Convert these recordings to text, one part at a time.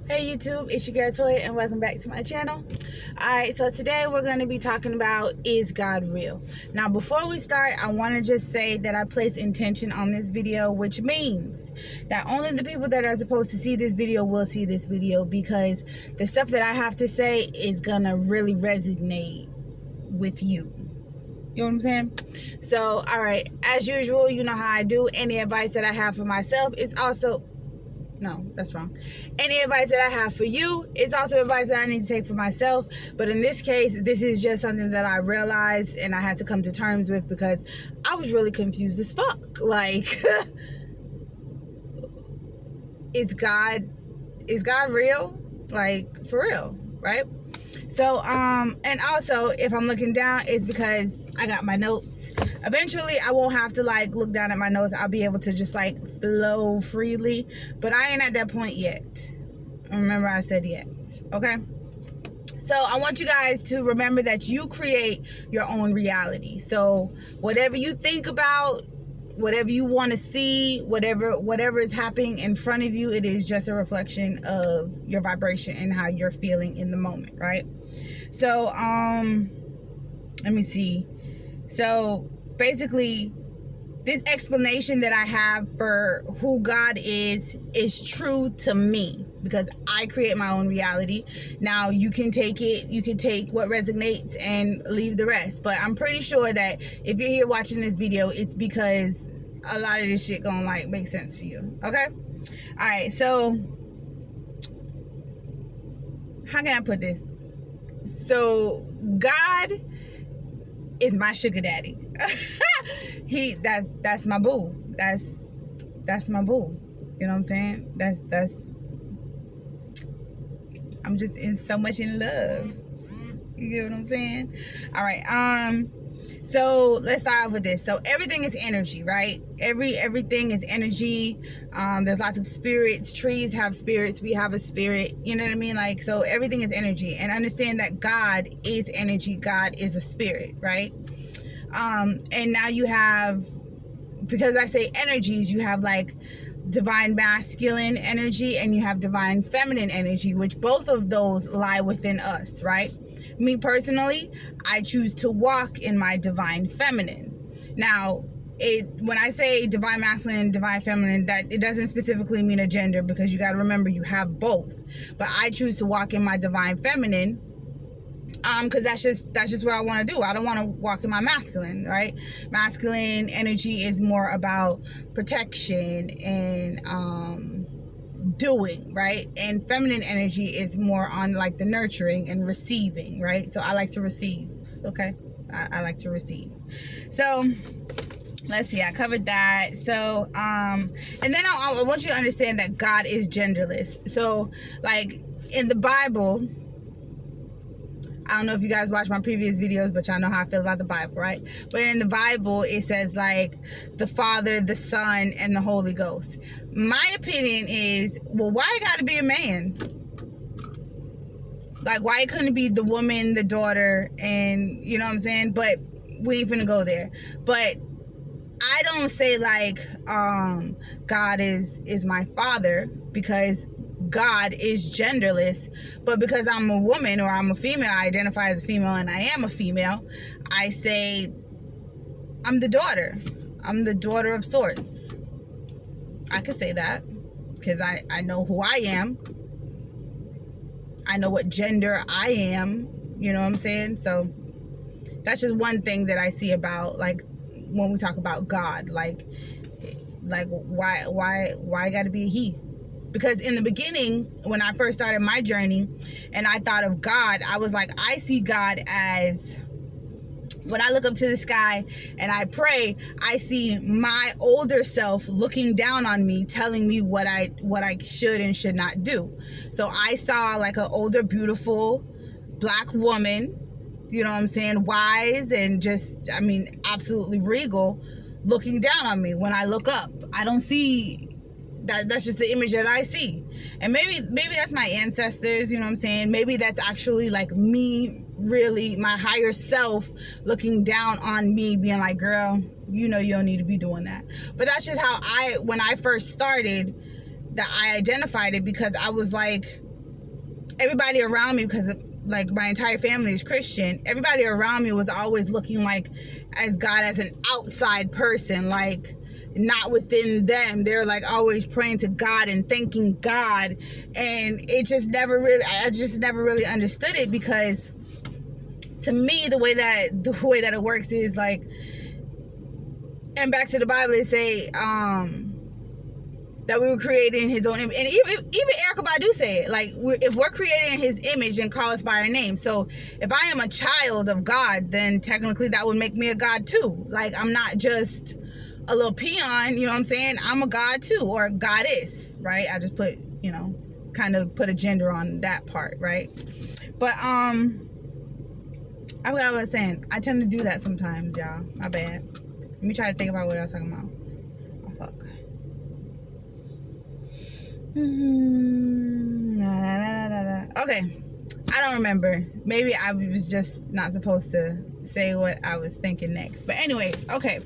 Hey YouTube, it's your girl Toya and welcome back to my channel. Alright, so today we're going to be talking about, is God real? Now before we start, I want to just say that I place intention on this video, which means that only the people that are supposed to see this video will see this video, because the stuff that I have to say is going to really resonate with you. You know what I'm saying? So, alright, as usual, you know how I do. Any advice that I have for myself is also... No, that's wrong. Any advice that I have for you is also advice that I need to take for myself. But in this case, this is just something that I realized and I had to come to terms with, because I was really confused as fuck. Like, is God real? Like, for real, right? So, and also, if I'm looking down, it's because I got my notes. Eventually, I won't have to, like, look down at my notes. I'll be able to just, like, flow freely. But I ain't at that point yet. Remember, I said yet. Okay? So, I want you guys to remember that you create your own reality. So, whatever you think about, whatever you want to see, whatever is happening in front of you, it is just a reflection of your vibration and how you're feeling in the moment, right? So, let me see. So, basically, this explanation that I have for who God is true to me, because I create my own reality. Now, you can take what resonates and leave the rest. But I'm pretty sure that if you're here watching this video, it's because a lot of this shit gonna, like, make sense for you. Okay? Alright, so how can I put this? So, God is my sugar daddy. That's my boo. That's my boo. You know what I'm saying? That's I'm just so much in love. You get what I'm saying? All right. So let's start off with this. So everything is energy, right? Everything is energy. There's lots of spirits. Trees have spirits. We have a spirit. You know what I mean? Like, so everything is energy. And understand that God is energy. God is a spirit, right? And now you have, because I say energies, you have like divine masculine energy and you have divine feminine energy, which both of those lie within us, right? Me personally, I choose to walk in my divine feminine. Now, when I say divine masculine, divine feminine, that it doesn't specifically mean a gender, because you got to remember you have both. But I choose to walk in my divine feminine, because that's just what I want to do. I don't want to walk in my masculine, right? Masculine energy is more about protection and doing, right? And feminine energy is more on, like, the nurturing and receiving, right? So I like to receive. Okay, I like to receive. So let's see, I covered that. So and then I want you to understand that God is genderless. So, like, in the Bible, I don't know if you guys watch my previous videos, but y'all know how I feel about the Bible, right? But in the Bible, it says, like, the Father, the Son, and the Holy Ghost. My opinion is, well, why it gotta be a man? Like, why couldn't it be the woman, the daughter, and, you know what I'm saying? But we ain't finna go there. But I don't say, like, God is my father, because God is genderless. But because I'm a woman, or I'm a female, I identify as a female and I am a female, I say I'm the daughter. I'm the daughter of Source. I could say that because I know who I am. I know what gender I am. You know what I'm saying? So that's just one thing that I see about, like, when we talk about God, like why gotta be a he? Because in the beginning, when I first started my journey and I thought of God, I was like, I see God as, when I look up to the sky and I pray, I see my older self looking down on me, telling me what I should and should not do. So I saw, like, an older, beautiful black woman, you know what I'm saying, wise and just, I mean, absolutely regal, looking down on me. When I look up, I don't see that. That's just the image that I see. And maybe that's my ancestors, you know what I'm saying? Maybe that's actually, like, me, really, my higher self looking down on me, being like, girl, you know you don't need to be doing that. But that's just how when I first started, that I identified it, because I was like, everybody around me, because like my entire family is Christian, everybody around me was always looking like as God as an outside person, like not within them. They're like always praying to God and thanking God, and it just never really, I just never really understood it, because to me the way that it works is like, and back to the Bible, they say that we were created in his own image. And even Erykah Badu say it. Like, if we're created in his image, then call us by our name. So if I am a child of God, then technically that would make me a God too. Like, I'm not just a little peon, you know what I'm saying? I'm a God too, or a goddess, right? I just put, you know, kind of put a gender on that part, right? But, I forgot what I was saying. I tend to do that sometimes, y'all. My bad. Let me try to think about what I was talking about. Oh, fuck. Okay, I don't remember. Maybe I was just not supposed to say what I was thinking next. But anyways, okay.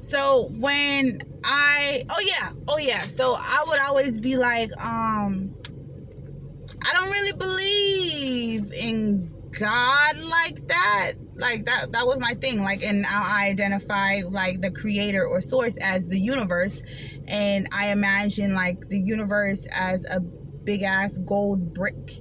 So when oh yeah. So I would always be like, I don't really believe in God like that. Like that was my thing. Like, and I identify like the creator or source as the universe, and I imagine like the universe as a big ass gold brick,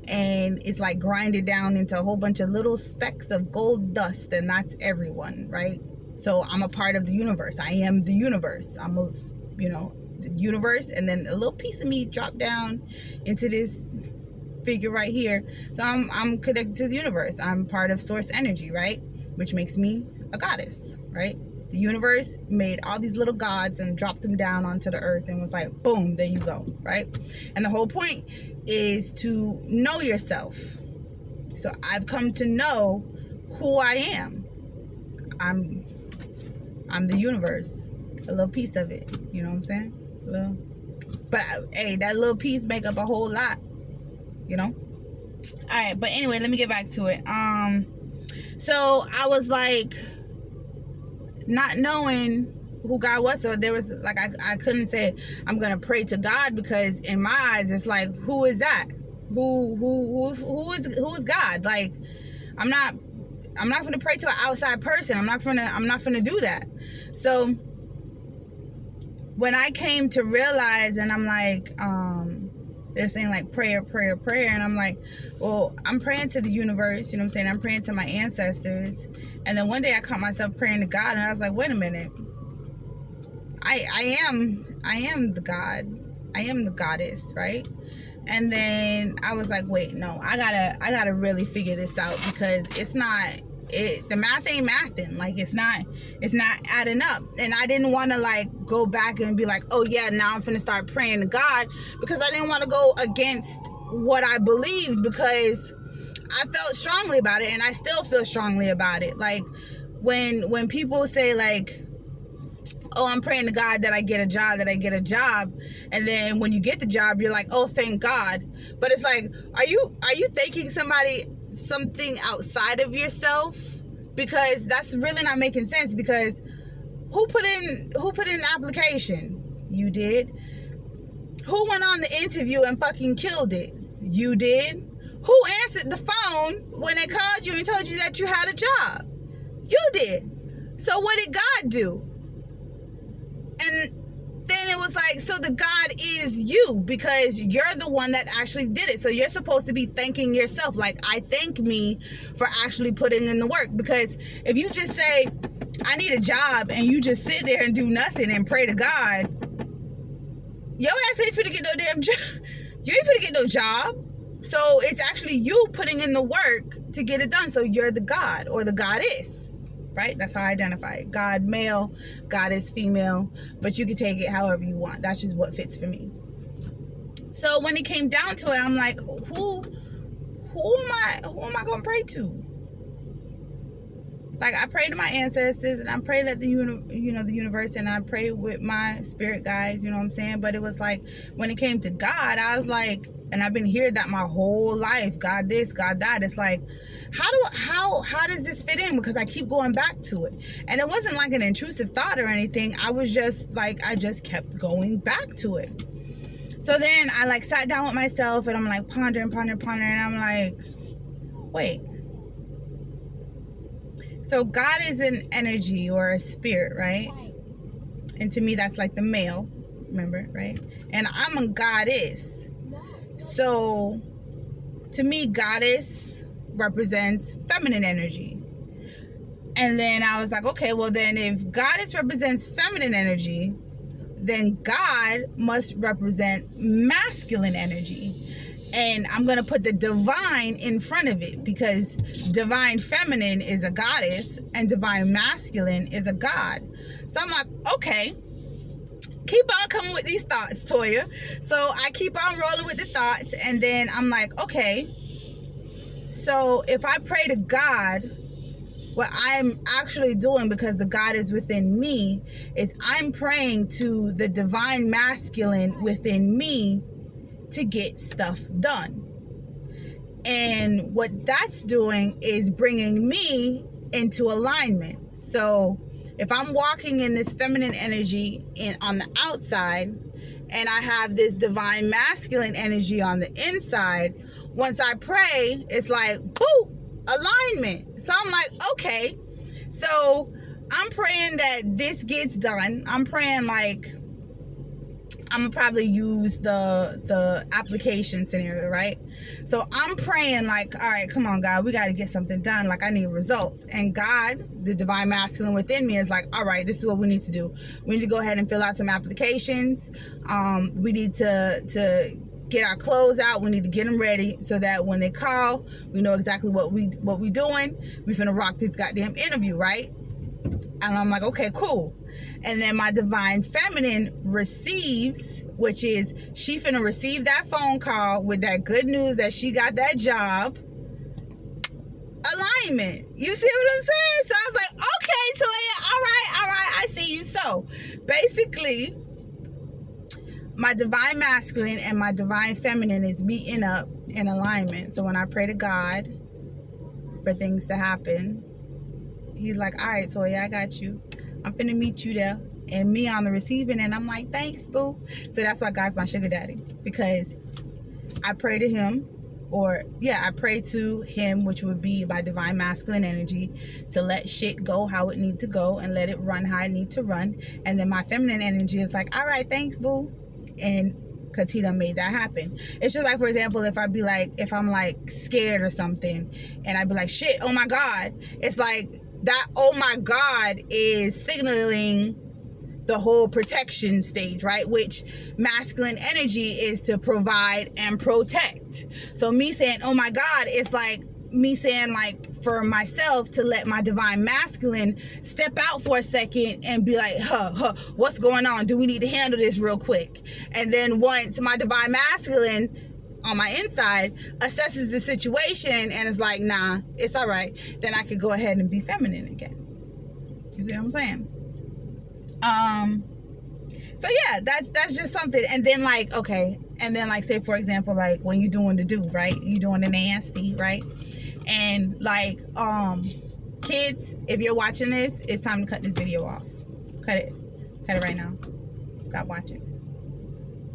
and it's like grinded down into a whole bunch of little specks of gold dust, and that's everyone, right? So I'm a part of the universe. I am the universe. I'm a, you know, the universe, and then a little piece of me dropped down into this figure right here. So I'm connected to the universe. I'm part of source energy, right? Which makes me a goddess, right? The universe made all these little gods and dropped them down onto the earth and was like, boom, there you go, right? And the whole point is to know yourself. So I've come to know who I am. I'm the universe, a little piece of it. You know what I'm saying? But hey, that little piece make up a whole lot. You know? All right, but anyway, let me get back to it. So I was like, not knowing who God was, so there was like, I couldn't say I'm gonna pray to God, because in my eyes it's like, who is that? Who is God? Like, I'm not gonna pray to an outside person. I'm not gonna do that. So when I came to realize, and I'm like, they're saying like prayer, and I'm like, well, I'm praying to the universe, you know what I'm saying? I'm praying to my ancestors. And then one day I caught myself praying to God, and I was like, wait a minute, I am the God, I am the goddess, right? And then I was like, wait, no, I gotta really figure this out, because the math ain't mathing. Like, it's not adding up. And I didn't want to like go back and be like, oh yeah, now I'm finna start praying to God, because I didn't want to go against what I believed, because I felt strongly about it, and I still feel strongly about it. Like, when people say like, oh, I'm praying to God that I get a job, and then when you get the job, you're like, oh, thank God. But it's like, are you thanking something outside of yourself? Because that's really not making sense. Because who put in the application? You did. Who went on the interview and fucking killed it? You did. Who answered the phone when they called you and told you that you had a job? You did. So what did God do? And then it was like, so the God is you, because you're the one that actually did it. So you're supposed to be thanking yourself. Like, I thank me for actually putting in the work. Because if you just say, I need a job, and you just sit there and do nothing and pray to God, your ass ain't finna get no damn job. You ain't finna get no job. So it's actually you putting in the work to get it done. So you're the God or the goddess, right? That's how I identify it. God male, goddess female, but you can take it however you want. That's just what fits for me. So when it came down to it, I'm like, who am I gonna pray to? Like, I pray to my ancestors, and I pray that the universe, and I pray with my spirit guides, you know what I'm saying? But it was like, when it came to God, I was like, and I've been hearing that my whole life, God this, God that. It's like, how does this fit in? Because I keep going back to it. And it wasn't like an intrusive thought or anything. I was just like, I just kept going back to it. So then I like sat down with myself and I'm like pondering, and I'm like, wait. So God is an energy or a spirit, right? And to me, that's like the male, remember, right? And I'm a goddess. So to me, goddess represents feminine energy. And then I was like, okay, well then if goddess represents feminine energy, then God must represent masculine energy. And I'm going to put the divine in front of it, because divine feminine is a goddess and divine masculine is a god. So I'm like, okay, keep on coming with these thoughts, Toya. So I keep on rolling with the thoughts, and then I'm like, okay, so if I pray to God, what I'm actually doing, because the God is within me, is I'm praying to the divine masculine within me to get stuff done. And what that's doing is bringing me into alignment. So if I'm walking in this feminine energy on the outside, and I have this divine masculine energy on the inside, once I pray, it's like, boom, alignment. So I'm like, okay, so I'm praying that this gets done. I'm praying like, I'm gonna probably use the application scenario, right? So I'm praying like, all right, come on, God, we got to get something done. Like, I need results. And God, the divine masculine within me, is like, all right, this is what we need to do. We need to go ahead and fill out some applications. We need to get our clothes out. We need to get them ready so that when they call, we know exactly what we doing. We finna rock this goddamn interview, right? And I'm like, okay, cool. And then my divine feminine receives, which is she finna receive that phone call with that good news that she got that job. Alignment. You see what I'm saying? So I was like, okay, so yeah, all right, I see you. So basically, my divine masculine and my divine feminine is meeting up in alignment. So when I pray to God for things to happen, he's like, all right, Toya, I got you. I'm finna meet you there. And me on the receiving end, I'm like, thanks, boo. So that's why God's my sugar daddy. Because I pray to him, I pray to him, which would be my divine masculine energy, to let shit go how it need to go and let it run how it need to run. And then my feminine energy is like, all right, thanks, boo. And because he done made that happen. It's just like, for example, if I'm like scared or something, and I'd be like, shit, oh my God. It's like, that oh my God is signaling the whole protection stage, right? Which masculine energy is to provide and protect. So me saying oh my God, it's like me saying, like, for myself to let my divine masculine step out for a second and be like, what's going on? Do we need to handle this real quick? And then once my divine masculine on my inside assesses the situation and is like, nah, it's all right, then I could go ahead and be feminine again. You see what I'm saying? So yeah, that's just something. And then like, okay, and then like, say for example, like when you're doing the do, right? You're doing the nasty, right? And like, kids, if you're watching this, it's time to cut this video off. Cut it right now. Stop watching.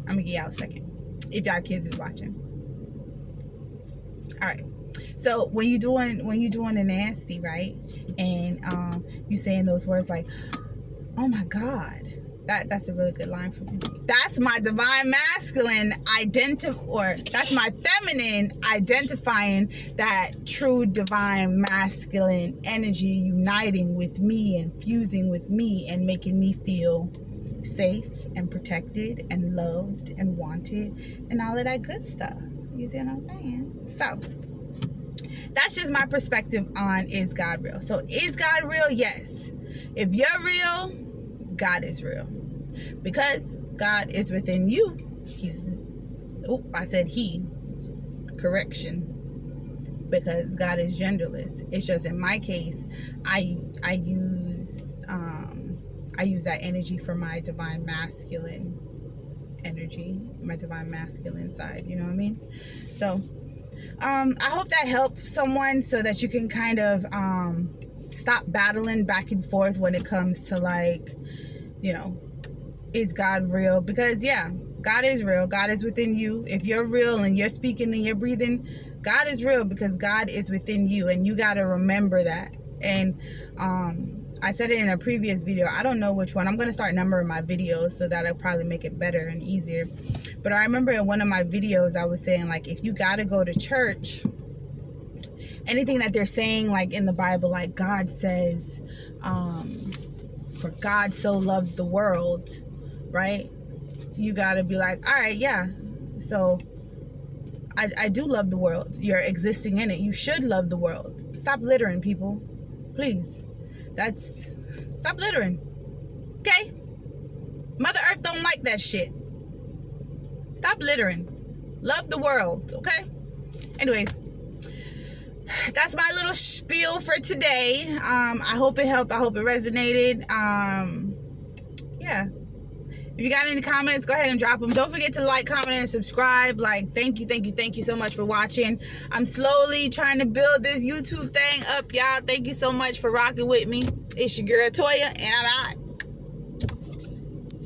I'm gonna give y'all a second if y'all kids is watching. All right, so when you doing the nasty, right, and you saying those words like, oh my God, that's a really good line for me. That's my divine masculine that's my feminine identifying that true divine masculine energy uniting with me and fusing with me and making me feel safe and protected and loved and wanted and all of that good stuff. You see what I'm saying? So that's just my perspective on, is God real? So is God real? Yes. If you're real, God is real. Because God is within you. I said he. Correction. Because God is genderless. It's just in my case, I use that energy for my divine masculine energy, my divine masculine side, you know what I mean? So I hope that helps someone so that you can kind of stop battling back and forth when it comes to, like, you know, is God real? Because yeah, God is real. God is within you. If you're real and you're speaking and you're breathing, God is real because God is within you, and you got to remember that. And I said it in a previous video. I don't know which one. I'm going to start numbering my videos so that'll probably make it better and easier. But I remember in one of my videos, I was saying, like, if you got to go to church, anything that they're saying, like in the Bible, like God says, for God so loved the world, right? You got to be like, all right, yeah. So I do love the world. You're existing in it. You should love the world. Stop littering, people. Please. Stop littering. Okay? Mother Earth don't like that shit. Stop littering. Love the world, okay? Anyways, that's my little spiel for today. I hope it helped. I hope it resonated. Yeah. If you got any comments, go ahead and drop them. Don't forget to like, comment, and subscribe. Like, thank you so much for watching. I'm slowly trying to build this YouTube thing up, y'all. Thank you so much for rocking with me. It's your girl, Toya, and I'm out.